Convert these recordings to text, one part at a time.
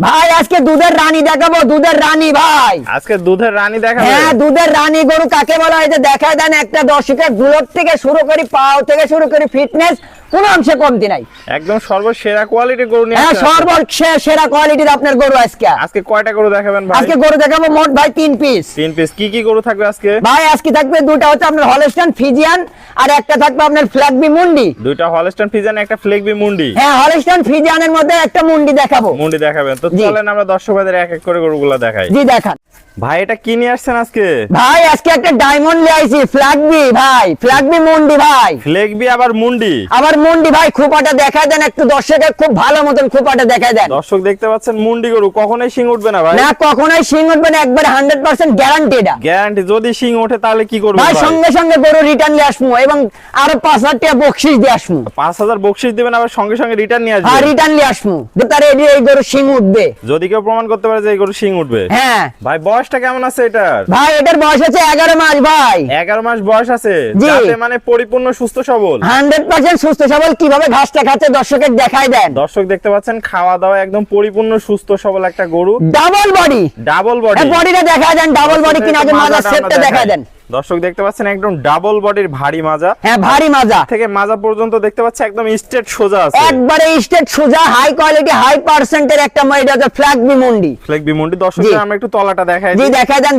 ভাই আজকে দুধের রানী দেখাবো, দুধের রানী ভাই। আজকে দুধের রানী দেখাবো। হ্যাঁ, দুধের রানী গরু কাকে বলা হয় যে দেখায় দেন একটা দর্শকের গ্রোথ থেকে শুরু করে পাও থেকে শুরু করে ফিটনেস কোন অংশে কমতি নাই। একদম সর্বসেরা কোয়ালিটির গরু নিয়ে হ্যাঁ, আসছেন। সর্বসেরা কোয়ালিটির আপনার গরু আজকে। আজকে কয়টা গরু দেখাবেন ভাই? আজকে গরু দেখাবো মোট ভাই 3 পিস। 3 পিস। কি কি গরু থাকবে আজকে? ভাই আজকে থাকবে দুটো হচ্ছে আপনার হলস্টাইন ফ্রিজিয়ান আর একটা থাকবে আপনার ফ্ল্যাগবি মুন্ডি। দুইটা হলস্টাইন ফ্রিজিয়ান, একটা ফ্লেগবি মুন্ডি। হ্যাঁ, হলস্টাইন ফ্রিজিয়ানের মধ্যে একটা মুন্ডি দেখাবো। মুন্ডি দেখাবেন তো? জি। চলেন আমরা দর্শক ভাইদের এক এক করে গরুগুলো দেখাই। জি দেখান। ভাই এটা কি নিয়ে আসছেন আজকে? ভাই আজকে একটা ডায়মন্ড নিয়ে আইছি, ফ্ল্যাগবি ভাই, ফ্ল্যাগবি মুন্ডি ভাই। ফ্লেগবি আবার মুন্ডি। আবার মুন্ডি ভাই, খোপাটা দেখায় দেন একটু দর্শকের, খুব ভালো মতন খোপাটা দেখায় দেন। দর্শক দেখতে পাচ্ছেন মুন্ডি গরু, কখনোই শিং উঠবে না ভাই। না, কখনোই শিং উঠবে না, একবার 100% গ্যারান্টি এটা। গ্যারান্টি। যদি শিং ওঠে তাহলে কি করবে ভাই ভাই? সঙ্গে সঙ্গে গরু রিটার্ন নিয়ে আসবো এবং আরো 5000 টাকা বকশিশ দিয়ে আসবো। 5000 বকশিশ দিবেন, আবার সঙ্গে সঙ্গে রিটার্ন নিয়ে আর আসবেন। রিটার্ন নিয়ে আসবো যে তার এই গরু শিং উঠবে। যদি কেউ প্রমাণ করতে পারে যে এই গরু শিং উঠবে। হ্যাঁ ভাই বয়সটা কেমন আছে এটার? ভাই এটার বয়স হচ্ছে 11 মাস ভাই। 11 মাস বয়স আছে, জি। যাতে মানে পরিপূর্ণ সুস্থ সবল। 100% সুস্থ সবল। কিভাবে ঘাসটা খাচ্ছে দর্শকের দেখায় দেন। দর্শক দেখতে পাচ্ছেন খাওয়া দাওয়া একদম পরিপূর্ণ সুস্থ সবল একটা গরু। Double body, double body. বডিটা দেখায় দেন, ডাবল বডি কিনা আগে মাজার শেপটা দেখায় দেন। দর্শক দেখতে পাচ্ছেন একদম ডাবল বডির ভারী মাজা। হ্যাঁ, ভারী মাজা থেকে মাজা পর্যন্ত দেখতে পাচ্ছি একদম স্ট্রেট সোজা আছে। একবারে স্টেট সোজা, হাই কোয়ালিটি, হাই পার্সেন্টের একটা এটা হচ্ছে ফ্ল্যাগবি মুন্ডি। ফ্লেগবি মুন্ডি। দর্শক জি। আমরা একটু তলাটা দেখাই জি দিই। দেখায় দেন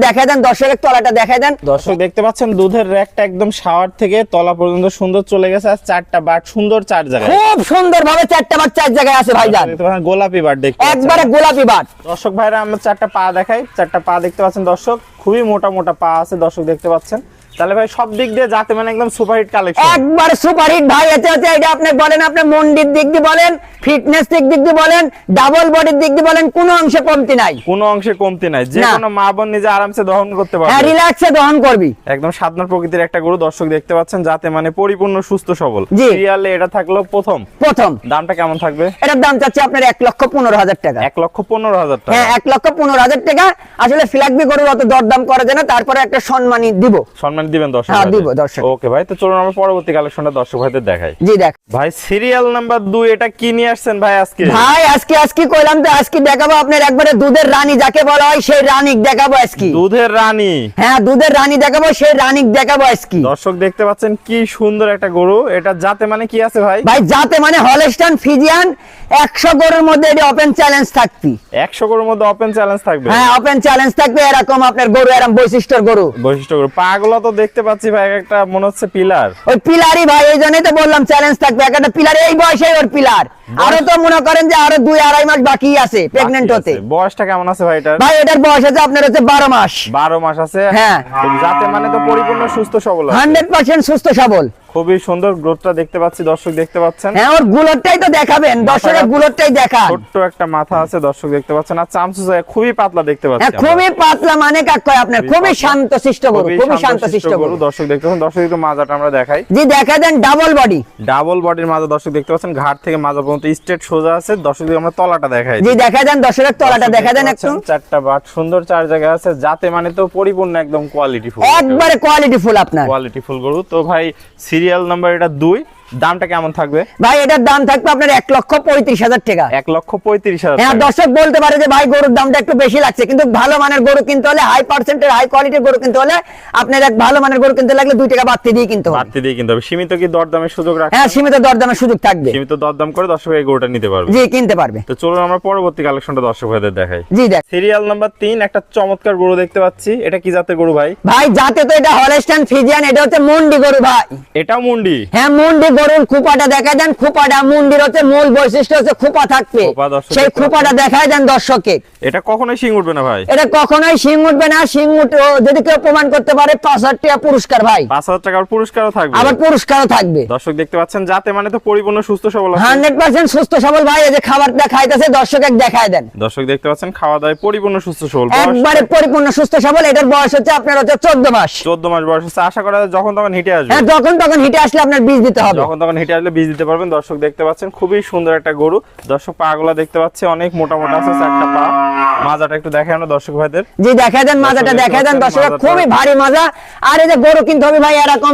দর্শকের তলাটা দেখায় দেন। দর্শক দেখতে পাচ্ছেন দুধের র্যাকটা একদম শাওয়ার থেকে তলা পর্যন্ত সুন্দর চলে গেছে। আর 4টা বাট সুন্দর 4 জায়গায়। খুব সুন্দর ভাবে 4টা বার 4 জায়গায় আছে ভাইজান। দেখতে পাচ্ছেন গোলাপি বাট দেখতে পাচ্ছেন। একবারে গোলাপি বাট। দর্শক ভাইরা আমরা 4টা পা দেখাই। 4টা পা দেখতে পাচ্ছেন দর্শক, খুবই মোটা মোটা পা আছে দর্শক দেখতে পাচ্ছেন। তাহলে ভাই সব দিক দিয়ে যাতে মানে একদম সুপারহিট কালেকশন। একবার সুপারহিট ভাই। এতে হচ্ছে এটা আপনি বলেন, আপনি মন্ডির দিক দিয়ে বলেন, ফিটনেস দিক দিয়ে বলেন, ডাবল বডির দিক দিয়ে বলেন, কোনো অংশে কমতি নাই। কোনো অংশে কমতি নাই। যে না। কোনো মা বোন নিজে আরামসে দহন করতে হ্যাঁ, পারবে। রিল্যাক্সে দহন করবি। একদম সাধারণ প্রকৃতির একটা গরু দর্শক দেখতে পাচ্ছেন, যাতে মানে পরিপূর্ণ সুস্থ সবল। জি। সিরিয়ালে এটা থাকলো প্রথম। দামটা কেমন থাকবে? এটার দাম চাচ্ছি আপনার 1,15,000 টাকা। 1,15,000 টাকা। হ্যাঁ, 1,15,000 টাকা। আসলে ফ্ল্যাগবি গরুর অত দরদাম করা যায় না, তারপরে একটা সম্মানী দিব। সম্মান দিবেন দর্শক হ্যাঁ, ভাইদের? দিব দর্শক। ওকে ভাই, তো চলুন আমরা পরবর্তী কালেকশনটা দর্শক ভাইদের দেখাই। জি দেখ ভাই সিরিয়াল নাম্বার 2 এটা কি নিয়ে আসছেন ভাই আজকে? ভাই আজকে কইলাম তো, আজকে দেখাবো আপনার একবারে দুধের রানী যাকে বলা হয়, সেই রানিক দেখাবো আজকে। দুধের রানী। হ্যাঁ, দুধের রানী দেখাবো, সেই রানিক দেখাবো আজকে। দর্শক দেখতে পাচ্ছেন কি সুন্দর একটা গরু। এটা জাতে মানে কি আছে ভাই? ভাই জাতে মানে হলস্টাইন ফ্রিজিয়ান। 100 গরুর মধ্যে এটা ওপেন চ্যালেঞ্জ থাকবে। 100 গরুর মধ্যে ওপেন চ্যালেঞ্জ থাকবে। হ্যাঁ, ওপেন চ্যালেঞ্জ থাকবে। এরকম আপনার গরু, এরকম বৈশিষ্ট্যের গরু। বৈশিষ্ট্য গরু। পাগুলো তো দেখতে পাচ্ছি ভাই একটা মনে হচ্ছে পিলার। ওই পিলারই ভাই, এই জন্যই তো বললাম চ্যালেঞ্জ থাকবে। একটা পিলার, এই বয়সে ওর পিলার। আরো তো মনে করেন যে আরো 2-2.5 মাস বাকি আছে প্রেগন্যান্ট হতে। বয়সটা কেমন আছে ভাই এটার? ভাই এটার বয়স আছে আপনার হচ্ছে 12 মাস। 12 মাস আছে। হ্যাঁ। তো জাতে মানে তো পরিপূর্ণ সুস্থ সবল আছে। 100% সুস্থ সবল। খুবই সুন্দর গ্রোথটা দেখতে পাচ্ছি দর্শক দেখতে পাচ্ছেন। হ্যাঁ, ওর গুলোরটাই তো দেখাবেন দর্শকের, গুলোরটাই দেখান। ছোট্ট একটা মাথা আছে দর্শক দেখতে পাচ্ছেন। আর চামচুচা খুবই পাতলা দেখতে পাচ্ছি হ্যাঁ, আমরা। খুবই পাতলা মানে কাক কয় আপনার, খুবই শান্তশিষ্ট গরু, খুবই শান্তশিষ্ট গরু। দর্শক দেখতে পাচ্ছেন। দর্শক একটু মাজাটা আমরা দেখাই। জি দেখা দেন, ডাবল বডি। ডাবল বডির মাজা দর্শক দেখতে পাচ্ছেন, ঘাট থেকে মাজা পর্যন্ত স্ট্রেট সোজা আছে। দর্শক আমরা তলাটা দেখাই। জি দেখা দেন, দর্শকের তলাটা দেখা দেন একটু। 4টা বাট সুন্দর 4 জায়গায় আছে, যাতে মানে তো পরিপূর্ণ একদম কোয়ালিটি ফুল। একবারে কোয়ালিটি ফুল আপনার। কোয়ালিটি ফুল গরু। তো ভাই সিরিয়াল নাম্বার এটা 2, দামটা কেমন থাকবে? ভাই এটার দাম থাকবে আপনার 1,35,000 টাকা। 1,35,000 হ্যাঁ, টাকা। দর্শক বলতে পারে যে ভাই গরুর দামটা একটু বেশি লাগছে, কিন্তু ভালো মানের গরু কিনতে হলে, হাই পার্সেন্টের হাই কোয়ালিটির গরু কিনতে হলে আপনার এক ভালো মানের গরু কিনতে লাগলে 2 টাকা বাড়তি দিয়ে কিনতে হবে। বাড়তি দিয়ে কিনতে হবে। সীমিত কি দরদামের সুযোগ রাখছেন? হ্যাঁ, সীমিত দরদামের সুযোগ থাকবে। সীমিত দরদাম করে দর্শক এই গরুটা নিতে পারবে। জি, কিনতে পারবে। তো চলুন আমরা পরবর্তী কালেকশনটা দর্শক ভাইদের দেখাই। জি দেখ সিরিয়াল নাম্বার 3 একটা চমৎকার গরু দেখতে পাচ্ছি। এটা কি জাতের গরু ভাই? ভাই জাতে তো এটা হলস্টাইন ফ্রিজিয়ান, এটা হচ্ছে মুন্ডি গরু ভাই। এটাও মুন্ডি। হ্যাঁ, মুন্ডি গরুর খোপাটা দেখা দেন। খোপাটা মুন্ডির হচ্ছে মূল বৈশিষ্ট্য হচ্ছে খোপা থাকবে। খোপা দর্শক সেই দেখতে খোপাটা দেখায় দেন দর্শককে। এটা কখনোই শিং উঠবে না ভাই। এটা কখনোই শিং উঠবে না। শিং যদি কেউ প্রমাণ করতে পারে 5,000 টাকা পুরস্কার ভাই। 5,000 টাকার পুরস্কারও থাকবে। আবার পুরস্কারও থাকবে। দর্শক দেখতে পাচ্ছেন যাতে মানে তো পরিপূর্ণ সুস্থ সবল আছে। 100% সুস্থ সবল ভাই। এই যে খাবারটা খাইতেছে দর্শকের দেখায় দেন। দর্শক দেখতে পাচ্ছেন খাওয়া দাওয়ায় পরিপূর্ণ সুস্থ সবল। একবারে পরিপূর্ণ সুস্থ সবল। এটার বয়স হচ্ছে আপনার হচ্ছে 14 মাস। 14 মাস বয়স আছে। আশা করা যায় যখন তখন হিটে আসবে। হ্যাঁ, যখন তখন হিটে আসলে আপনার বীজ দিতে হবে। যখন তখন হিটে আসলে বীজ দিতে পারবেন। দর্শক দেখতে পাচ্ছেন খুবই সুন্দর একটা গরু। দর্শক পাগুলা দেখতে পাচ্ছি অনেক মোটা মোটা আছে, 4টা পা। মাজাটা একটু দেখেন আমরা দর্শক ভাইদের। জি দেখা দেন মাজাটা, দেখা দেন দর্শক, খুবই ভারী মাজা। আর এই যে গরু কিনতে হবে ভাই এরকম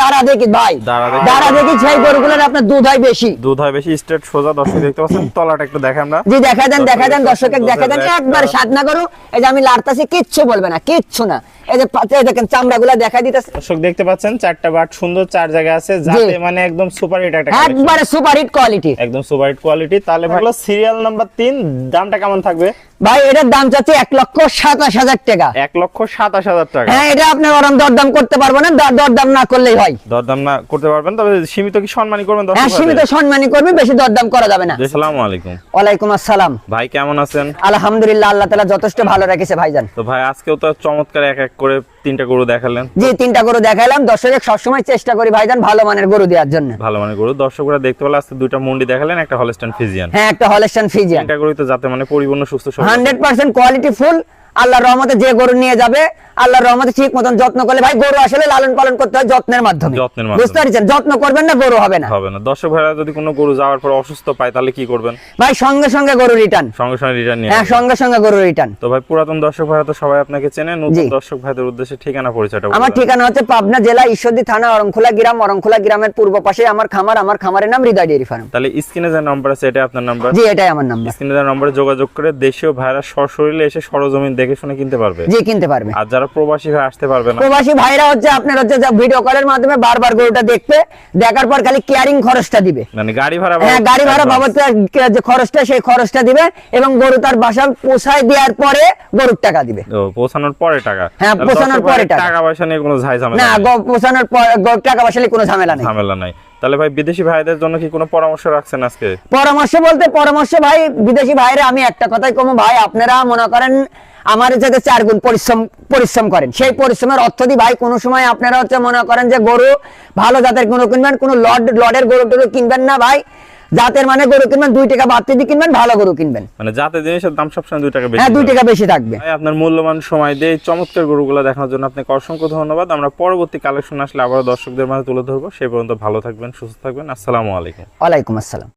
দাঁড়া দেখি ভাই, দাঁড়া দেখি সেই গরুগুলোর আপনার দুধ হয় বেশি, দুধ হয় বেশি, স্ট্রেট সোজা। দর্শক দেখতে পাচ্ছেন তলাটা একটু দেখেন আমরা। জি দেখা দেন দর্শক দেখা দেন, একবার সাধনা গরু। এই যে আমি লাড়তাছি, কিচ্ছু বলবে না, কিচ্ছু না। এই যে দেখেন চামড়াগুলো দেখা দিতেছে। দর্শক দেখতে পাচ্ছেন চারটা বাট সুন্দর, চার জায়গায় আছে, যাতে মানে একদম সুপার হিট একটা কালেকশন, একবারে সুপার হিট কোয়ালিটি, একদম সুপার হিট কোয়ালিটি। তাহলে ভালো সিরিয়াল নাম্বার 3, দামটা কেমন থাকবে ভাই? এটার দাম চাচ্ছে 1,27,000 টাকা। 1,27,000 টাকা। হ্যাঁ, এটা আপনার ওরম দরদাম করতে পারবো না, দরদাম না করলেই হয়। দরদাম না করতে পারবেন, তবে সীমিত কি সম্মানী করবেন দর্শক? হ্যাঁ, সীমিত সম্মানী করবে, বেশি দরদাম করা যাবে না। আসসালামু আলাইকুম। ওয়ালাইকুম আসসালাম। ভাই কেমন আছেন? আলহামদুলিল্লাহ, আল্লাহ তাআলা যথেষ্ট ভালো রেখেছে ভাইজান। তো ভাই আজকেও তো চমৎকার এক এক করে 3টা গরু দেখালেন। জি 3টা গরু দেখাইলাম। দর্শক সবসময় চেষ্টা করি ভাইজান ভালো মানের গরু দেওয়ার জন্য। ভালো মানের গরু দর্শকরা দেখতে পেলে আজকে 2টা মুন্ডি দেখালেন, একটা হলস্টাইন ফ্রিজিয়ান। হ্যাঁ, একটা হলস্টাইন ফ্রিজিয়ান। 3টা গরুই তো যাতে মানে পরিপূর্ণ সুস্থ সবল, 100% কোয়ালিটি ফুল। আল্লাহর রহমতে যে গরু নিয়ে যাবে, আল্লাহর রহমতে ঠিক মতন যত্ন করলে, ভাই গরু আসলে লালন পালন করতে হয় যত্নের মাধ্যমে। বুঝতে পারছেন? যত্ন করবেন না, গরু হবে না। হবে না। দর্শক ভাইরা যদি কোনো গরু যাওয়ার পর অসুস্থ পায় তাহলে কি করবেন? ভাই সঙ্গে সঙ্গে গরু রিটার্ন, সঙ্গে সঙ্গে রিটার্ন নিয়ে। হ্যাঁ, সঙ্গে সঙ্গে গরু রিটার্ন। তো ভাই পুরাতন দর্শক ভাইরা তো সবাই আপনাকে চেনে, নতুন দর্শক ভাইদের উদ্দেশ্যে ঠিকানা পরিচয়টা বলুন। আমার ঠিকানা হচ্ছে পাবনা জেলা ঈশ্বরদী থানা অরংখোলা গ্রাম। অরংখোলা গ্রামের পূর্ব পাশে আমার খামার। আমার খামারের নাম হৃদয় ডেইরি ফার্ম। তাহলে স্ক্রিনে যে নাম্বার আছে এটা আপনার নাম্বার? জি, এটাই আমার নাম্বার। স্ক্রিনে যে নম্বরে যোগাযোগ করে দেশীয় ভাইরা সশরীরে এসে সরজমিন দেখে শুনে কিনতে পারবে। জি, কিনতে পারবে। আর যারা প্রবাসী ভাই আসতে পারবে না, প্রবাসী ভাইরা হচ্ছে আপনার হচ্ছে ভিডিও কলের মাধ্যমে বারবার গরুটা দেখবে, দেখার পর খালি কেয়ারিং খরচটা দিবে, মানে গাড়ি ভাড়া, হ্যাঁ গাড়ি ভাড়া বাবদ যে খরচটা, সেই খরচটা দিবে এবং গরু তার বাসা পৌঁছায় দেওয়ার পরে গরুর টাকা দিবে। ও, পৌঁছানোর পরে টাকা? হ্যাঁ, পৌঁছানোর পরে টাকা। টাকা পয়সা নিয়ে কোনো ঝামেলা না, পৌঁছানোর পর টাকা পয়সা নিয়ে কোনো ঝামেলা নেই। ঝামেলা নাই। তাহলে ভাই বিদেশি ভাইদের জন্য কি কোনো পরামর্শ রাখছেন আজকে? পরামর্শ ভাই, বিদেশি ভাইরা আমি একটা কথাই কমু ভাই, আপনারা মনে করেন আমার যাতে 4 গুণ পরিশ্রম করেন, সেই পরিশ্রমের অর্থ দিয়ে ভাই কোনো সময় আপনারা হচ্ছে মনে করেন যে গরু ভালো জাতের গরু কিনবেন, কোনো লডের গরু কিনবেন না ভাই। জাতের মানে গরু কিনবেন, 2 টাকা বাড়তি দিয়ে কিনবেন, ভালো গরু কিনবেন। মানে জাতের জিনিসের দাম সবসময় 2 টাকা বেশি। হ্যাঁ, 2 টাকা বেশি থাকবে। ভাই আপনার মূল্যবান সময় দিয়ে চমৎকার গরুগুলো দেখানোর জন্য আপনাকে অসংখ্য ধন্যবাদ। আমরা পরবর্তী কালেকশন আসলে আবার দর্শকদের মাঝে তুলে ধরবো। সেই পর্যন্ত ভালো থাকবেন, সুস্থ থাকবেন। আসসালামু আলাইকুম। ওয়ালাইকুম আসসালাম।